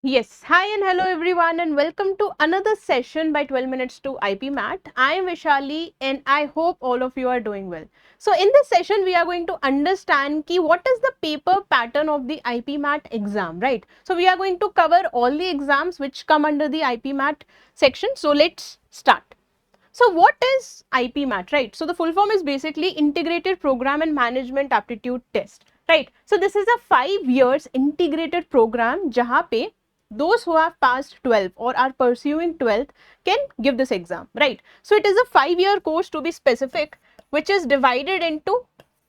Yes, hi and hello everyone, and welcome to another session by 12 minutes to IP Mat. I am Vishali and I hope all of you are doing well. So in this session we are going to understand ki what is the paper pattern of the IP Mat exam, right? So we are going to cover all the exams which come under the IP Mat section. So let's start. So what is IP Mat, right? So the full form is basically Integrated Program and Management Aptitude Test, right? So this is a 5 years integrated program जहाँ पे those who have passed 12th or are pursuing 12th can give this exam, right? So it is a 5-year course to be specific, which is divided into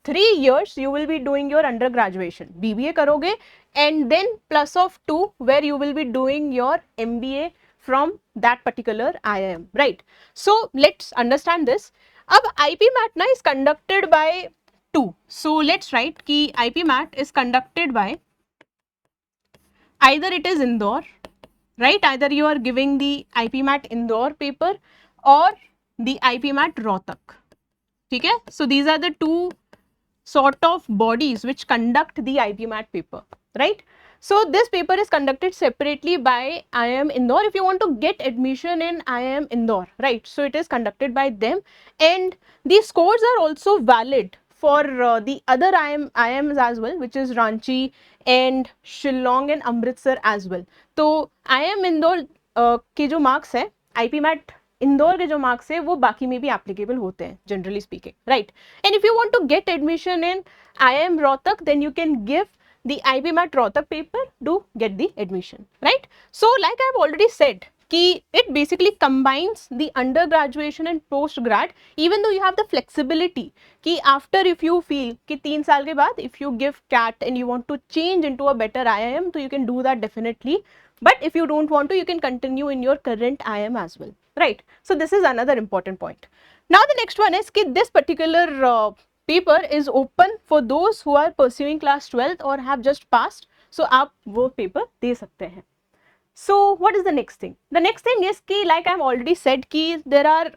3 years. You will be doing your undergraduation, BBA करोगे, and then plus of 2 where you will be doing your MBA from that particular IIM, right? So let's understand this. अब IP MAT ना is conducted by two. So let's write कि IP MAT is conducted by either it is Indore, right? Either you are giving the IP MAT Indore paper or the IP MAT Rohtak. ठीक है? So these are the two sort of bodies which conduct the IP MAT paper, right? So this paper is conducted separately by IIM Indore. If you want to get admission in IIM Indore, right? So it is conducted by them, and these scores are also valid for the other IIMs as well, which is Ranchi and Shillong and Amritsar as well. तो IIM Indore के जो marks है, IP MAT Indore के जो marks है वो बाकी में भी एप्लीकेबल होते हैं generally speaking, right? And if you want to get admission in IIM Rohtak, then you can give the IP MAT Rohtak paper to get the admission, right? So like I have already said कि it basically combines the undergraduation and post grad, even though you have the flexibility कि after if you feel कि 3 साल के बाद if you give CAT and you want to change into a better IIM, so you can do that definitely. But if you don't want to, you can continue in your current IIM as well, right? So this is another important point. Now the next one is कि this particular paper is open for those who are pursuing class 12th or have just passed. So आप वो paper दे सकते हैं. So what is the next thing? The next thing is कि like I've already said कि there are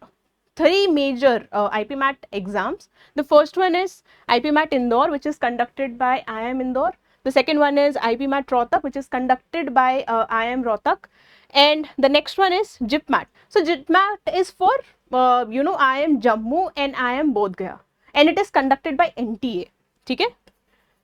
three major IP MAT exams. The first one is IP MAT Indore, which is conducted by IIM Indore. The second one is IP MAT Rohtak, which is conducted by IIM Rohtak. And the next one is JIP MAT. So JIP MAT is for IIM Jammu and IIM Bodh Gaya, and it is conducted by NTA. ठीक है?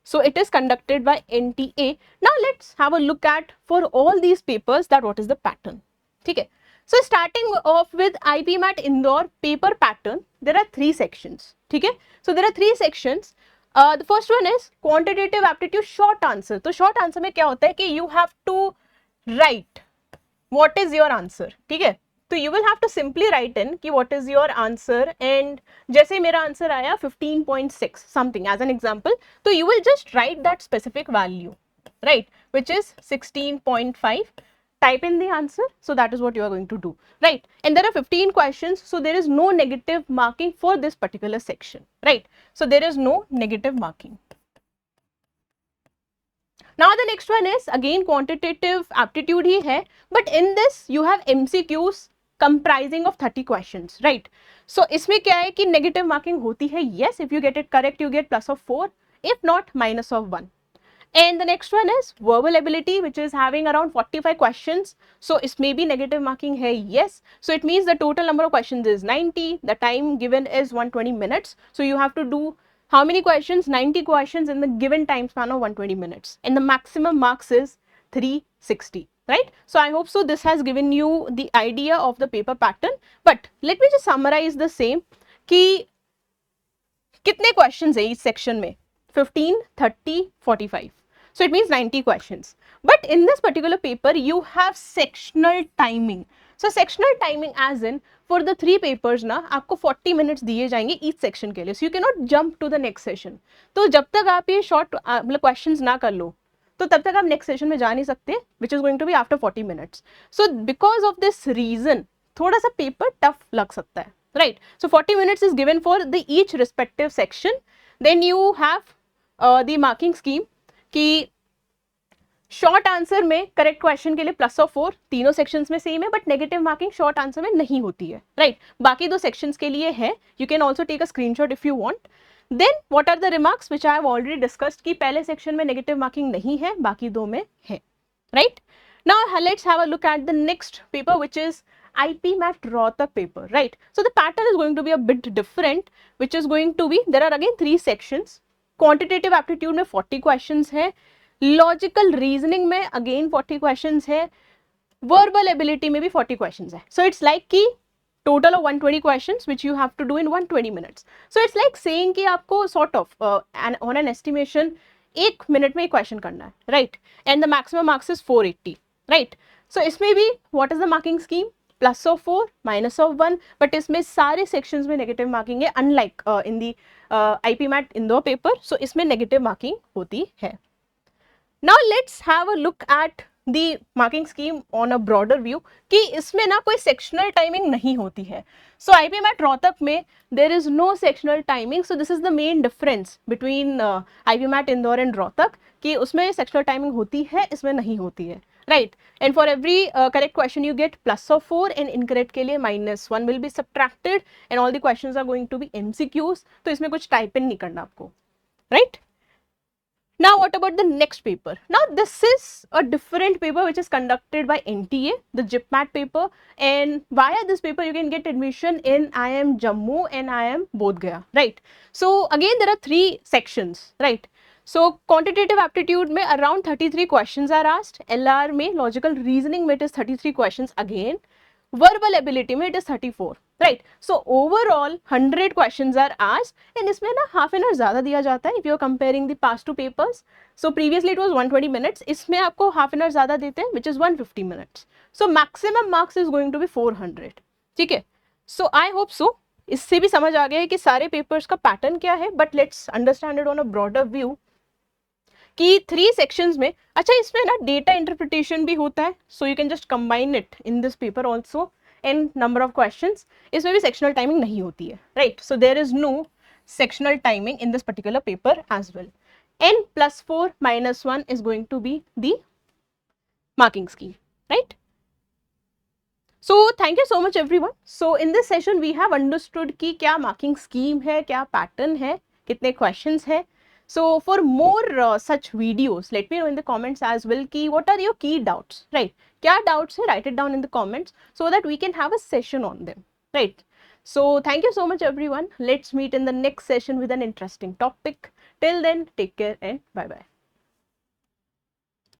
So it is conducted by NTA. Now let's have a look at for all these papers that what is the pattern. ठीक है? So starting off with IP MAT Indore paper pattern, there are 3 sections. ठीक है? So there are 3 sections. The first one is quantitative aptitude short answer. तो short answer में क्या होता है कि you have to write what is your answer. ठीक है? तो you will have to simply write in कि what is your answer, and जैसे मेरा आंसर आया 15.6 something as an example, तो you will just write that specific value, right, which is 16.5. Type in the answer, so that is what you are going to do, right? And there are 15 questions, so there is no negative marking for this particular section, right? So there is no negative marking. Now the next one is again quantitative aptitude ही है, but in this you have MCQs comprising of 30 questions, right? So इसमें क्या है कि negative marking होती है, yes, if you get it correct you get plus of 4, if not minus of 1. And the next one is verbal ability, which is having around 45 questions. So it may be negative marking here, yes. So it means the total number of questions is 90. The time given is 120 minutes. So you have to do how many questions? 90 questions in the given time span of 120 minutes. And the maximum marks is 360. Right? So I hope so this has given you the idea of the paper pattern. But let me just summarize the same. कि कितने questions है इस section में? 15, 30, 45. So it means 90 questions. But in this particular paper, you have sectional timing. So sectional timing as in for the 3 papers ना आपको 40 minutes दिए जाएंगे each section के लिए. So you cannot jump to the next session. तो जब तक आप ये short मतलब questions ना कर लो तो तब तक आप next session में जा नहीं सकते, which is going to be after 40 minutes. So because of this reason थोड़ा सा paper tough लग सकता है, right? So 40 minutes is given for the each respective section. Then you have the marking scheme कि शॉर्ट आंसर में correct question के लिए plus of 4 तीनों सेक्शंस में सेम है, but negative marking short answer में नहीं होती है, राइट? बाकी 2 सेक्शंस के लिए है. You can also take a screenshot if you want. Then what are the remarks which I have already discussed कि पहले सेक्शन में नेगेटिव मार्किंग नहीं है, बाकी 2 में है, right? Now let's have a look at the next paper, which is IP Mat Rohtak paper, right? So the pattern is going to be a bit different, which is going to be, there are again 3 sections. Quantitative aptitude में 40 questions है, logical reasoning में again 40 questions है, verbal ability में भी 40 questions है. So it's like कि total of 120 questions which you have to do in 120 minutes. So it's like saying कि आपको sort of on an estimation 1 minute में question करना है, right? And the maximum marks is 480, right? So इसमें भी what is the marking scheme? Plus of 4, minus of 1, but इसमें सारे sections में negative marking है, unlike in the IP Mat Indore paper. So इसमें negative marking होती है. Now let's have a look at the marking scheme on a broader view कि इसमें ना कोई sectional timing नहीं होती है. So IP Mat Rohtak में there is no sectional timing. So this is the main difference between IP Mat Indore and Rohtak कि उसमें sectional timing होती है, इसमें नहीं होती है, right? And for every correct question you get plus of 4 and incorrect के लिए -1 will be subtracted and all the questions are going to be MCQs. तो इसमें कुछ type in नहीं करना आपको, right? Now what about the next paper? Now this is a different paper which is conducted by NTA, the JIPMAT paper, and via this paper you can get admission in IIM Jammu and IIM Bodh Gaya, right? So again there are 3 sections, right? So quantitative aptitude में around 33 questions are asked, LR में logical reasoning में it is 33 questions again, verbal ability में it is 34, right? So overall 100 questions are asked and इसमें ना half an hour ज़्यादा दिया जाता है if you are comparing the past 2 papers. So previously it was 120 minutes, इसमें आपको half an hour ज़्यादा देते हैं which is 150 minutes. So maximum marks is going to be 400, ठीक है? So I hope so इससे भी समझ आ गया है कि सारे papers का pattern क्या है, but let's understand it on a broader view कि 3 sections में, अच्छा इसमें ना data interpretation भी होता है, so you can just combine it in this paper also and number of questions. इसमें भी sectional timing नहीं होती है, right? So there is no sectional timing in this particular paper as well. And plus 4 minus 1 is going to be the marking scheme, right? So thank you so much everyone. So in this session we have understood कि क्या marking scheme है, क्या pattern है, कितने questions है. So for more such videos, let me know in the comments as well कि what are your key doubts, right? क्या doubts है, write it down in the comments so that we can have a session on them, right? So thank you so much everyone. Let's meet in the next session with an interesting topic. Till then, take care and bye bye.